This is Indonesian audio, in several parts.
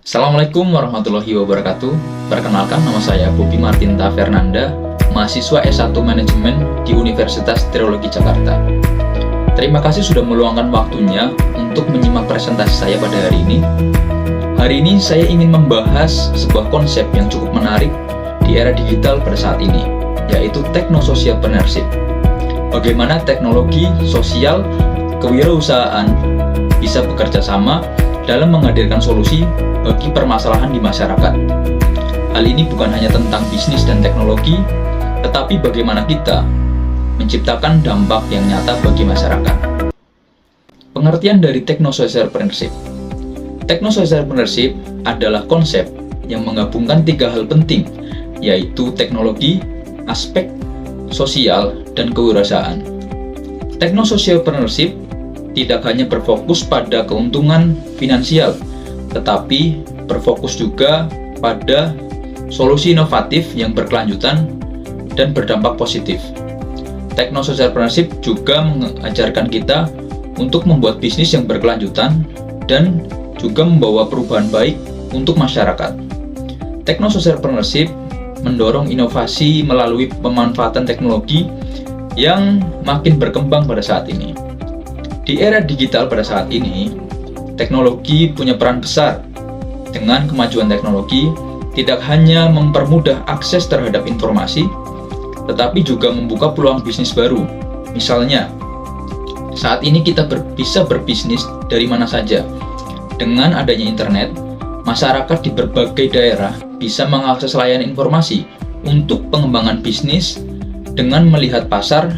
Assalamualaikum warahmatullahi wabarakatuh. Perkenalkan, nama saya Bobi Martinta Fernanda, mahasiswa S1 Manajemen di Universitas Teknologi Jakarta. Terima kasih sudah meluangkan waktunya untuk menyimak presentasi saya pada hari ini. Hari ini saya ingin membahas sebuah konsep yang cukup menarik di era digital pada saat ini, yaitu techno-socialpreneurship. Bagaimana teknologi, sosial, kewirausahaan bisa bekerja sama dalam menghadirkan solusi bagi permasalahan di masyarakat. Hal ini bukan hanya tentang bisnis dan teknologi, tetapi bagaimana kita menciptakan dampak yang nyata bagi masyarakat. Pengertian dari techno-socialpreneurship. Techno-socialpreneurship adalah konsep yang menggabungkan tiga hal penting, yaitu teknologi, aspek sosial, dan kewirausahaan. Techno-socialpreneurship tidak hanya berfokus pada keuntungan finansial, tetapi berfokus juga pada solusi inovatif yang berkelanjutan dan berdampak positif. Techno-socialpreneurship juga mengajarkan kita untuk membuat bisnis yang berkelanjutan dan juga membawa perubahan baik untuk masyarakat. Techno-socialpreneurship mendorong inovasi melalui pemanfaatan teknologi yang makin berkembang pada saat ini. Di era digital pada saat ini, teknologi punya peran besar. Dengan kemajuan teknologi, tidak hanya mempermudah akses terhadap informasi, tetapi juga membuka peluang bisnis baru. Misalnya, saat ini kita bisa berbisnis dari mana saja. Dengan adanya internet, masyarakat di berbagai daerah bisa mengakses layanan informasi untuk pengembangan bisnis dengan melihat pasar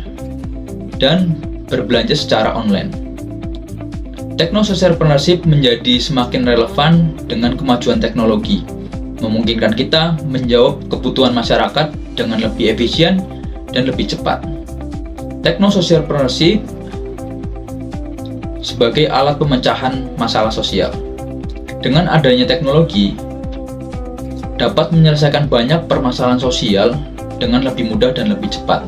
dan berbelanja secara online. Techno-socialpreneurship menjadi semakin relevan dengan kemajuan teknologi, memungkinkan kita menjawab kebutuhan masyarakat dengan lebih efisien dan lebih cepat. Techno-socialpreneurship sebagai alat pemecahan masalah sosial. Dengan adanya teknologi, dapat menyelesaikan banyak permasalahan sosial dengan lebih mudah dan lebih cepat.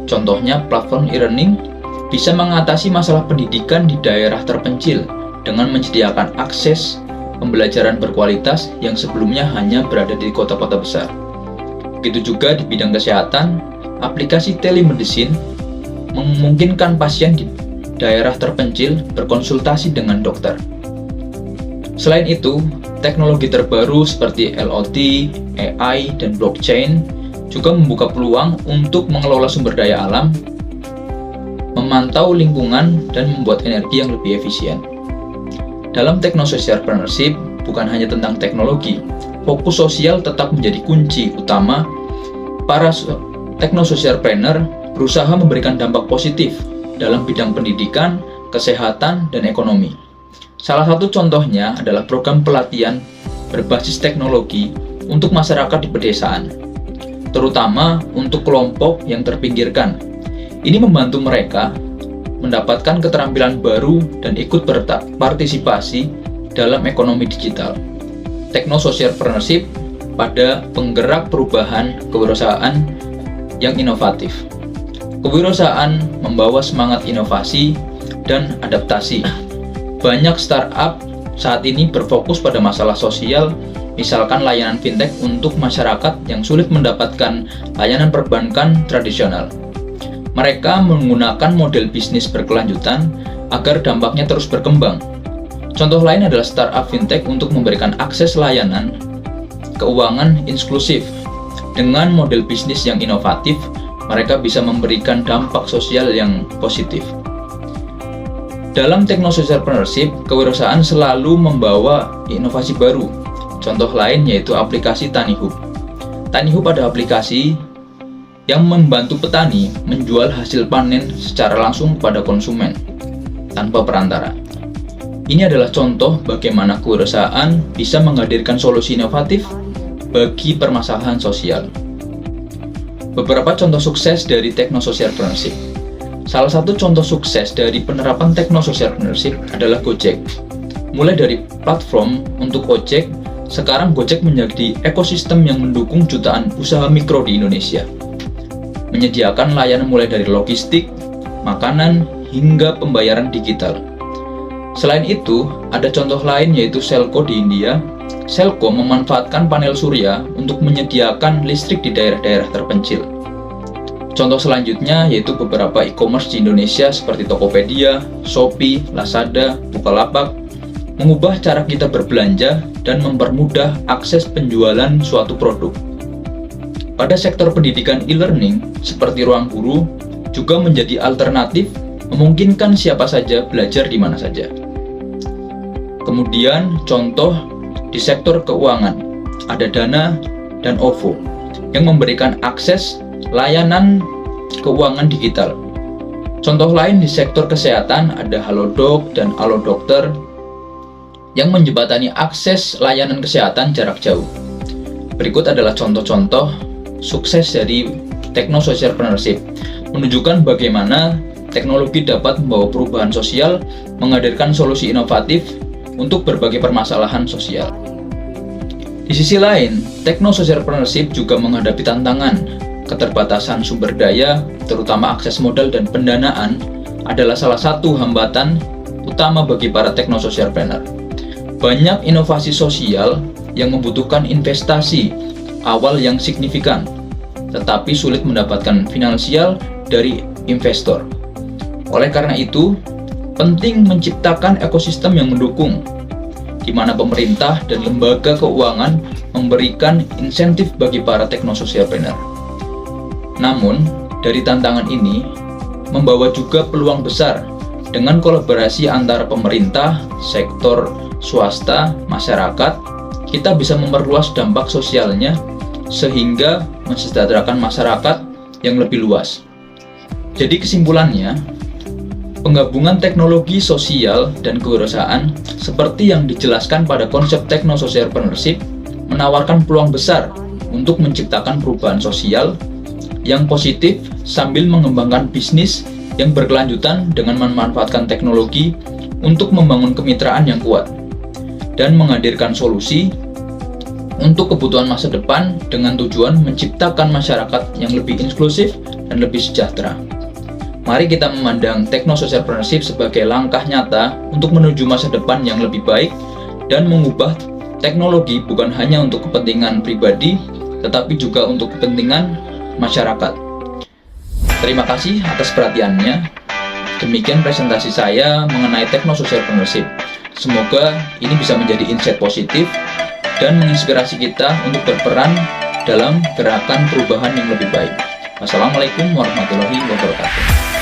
Contohnya, platform e-learning bisa mengatasi masalah pendidikan di daerah terpencil dengan menyediakan akses pembelajaran berkualitas yang sebelumnya hanya berada di kota-kota besar. Begitu juga di bidang kesehatan, aplikasi telemedicine memungkinkan pasien di daerah terpencil berkonsultasi dengan dokter. Selain itu, teknologi terbaru seperti IoT, AI, dan blockchain juga membuka peluang untuk mengelola sumber daya alam, memantau lingkungan, dan membuat energi yang lebih efisien. Dalam techno-socialpreneurship, bukan hanya tentang teknologi, fokus sosial tetap menjadi kunci utama. Para techno-socialpreneur berusaha memberikan dampak positif dalam bidang pendidikan, kesehatan, dan ekonomi. Salah satu contohnya adalah program pelatihan berbasis teknologi untuk masyarakat di pedesaan, terutama untuk kelompok yang terpinggirkan. Ini membantu mereka mendapatkan keterampilan baru dan ikut berpartisipasi dalam ekonomi digital. Techno-socialpreneurship pada penggerak perubahan kewirausahaan yang inovatif. Kewirausahaan membawa semangat inovasi dan adaptasi. Banyak startup saat ini berfokus pada masalah sosial, misalkan layanan fintech untuk masyarakat yang sulit mendapatkan layanan perbankan tradisional. Mereka menggunakan model bisnis berkelanjutan agar dampaknya terus berkembang. Contoh lain adalah startup fintech untuk memberikan akses layanan keuangan inklusif. Dengan model bisnis yang inovatif, mereka bisa memberikan dampak sosial yang positif. Dalam techno-socialpreneurship, kewirausahaan selalu membawa inovasi baru. Contoh lain yaitu aplikasi TaniHub. TaniHub adalah aplikasi yang membantu petani menjual hasil panen secara langsung kepada konsumen tanpa perantara. Ini adalah contoh bagaimana kewirausahaan bisa menghadirkan solusi inovatif bagi permasalahan sosial. Beberapa contoh sukses dari techno-socialpreneurship. Salah satu contoh sukses dari penerapan techno-socialpreneurship adalah Gojek. Mulai dari platform untuk ojek, sekarang Gojek menjadi ekosistem yang mendukung jutaan usaha mikro di Indonesia. Menyediakan layanan mulai dari logistik, makanan, hingga pembayaran digital. Selain itu, ada contoh lain yaitu Selco di India Selkom memanfaatkan panel surya untuk menyediakan listrik di daerah-daerah terpencil. Contoh selanjutnya yaitu beberapa e-commerce di Indonesia seperti Tokopedia, Shopee, Lazada, Bukalapak, mengubah cara kita berbelanja dan mempermudah akses penjualan suatu produk. Pada sektor pendidikan e-learning, seperti Ruang Guru, juga menjadi alternatif memungkinkan siapa saja belajar di mana saja. Kemudian, contoh di sektor keuangan, ada Dana dan OVO yang memberikan akses layanan keuangan digital. Contoh lain di sektor kesehatan ada Halodoc dan Alodokter yang menjembatani akses layanan kesehatan jarak jauh. Berikut adalah contoh-contoh sukses dari techno-socialpreneurship, menunjukkan bagaimana teknologi dapat membawa perubahan sosial, menghadirkan solusi inovatif untuk berbagai permasalahan sosial. Di sisi lain, techno-socialpreneurship juga menghadapi tantangan. Keterbatasan sumber daya, terutama akses modal dan pendanaan, adalah salah satu hambatan utama bagi para techno-socialpreneur. Banyak inovasi sosial yang membutuhkan investasi awal yang signifikan, tetapi sulit mendapatkan finansial dari investor. Oleh karena itu, penting menciptakan ekosistem yang mendukung, di mana pemerintah dan lembaga keuangan memberikan insentif bagi para techno-socialpreneur. Namun, dari tantangan ini membawa juga peluang besar dengan kolaborasi antara pemerintah, sektor swasta, masyarakat. Kita bisa memperluas dampak sosialnya sehingga mensejahterakan masyarakat yang lebih luas. Jadi kesimpulannya, penggabungan teknologi sosial dan kewirausahaan seperti yang dijelaskan pada konsep techno-socialpreneurship menawarkan peluang besar untuk menciptakan perubahan sosial yang positif sambil mengembangkan bisnis yang berkelanjutan dengan memanfaatkan teknologi untuk membangun kemitraan yang kuat dan menghadirkan solusi untuk kebutuhan masa depan dengan tujuan menciptakan masyarakat yang lebih inklusif dan lebih sejahtera. Mari kita memandang techno-socialpreneurship sebagai langkah nyata untuk menuju masa depan yang lebih baik dan mengubah teknologi bukan hanya untuk kepentingan pribadi, tetapi juga untuk kepentingan masyarakat. Terima kasih atas perhatiannya. Demikian presentasi saya mengenai techno-socialpreneurship. Semoga ini bisa menjadi insight positif dan menginspirasi kita untuk berperan dalam gerakan perubahan yang lebih baik. Wassalamualaikum warahmatullahi wabarakatuh.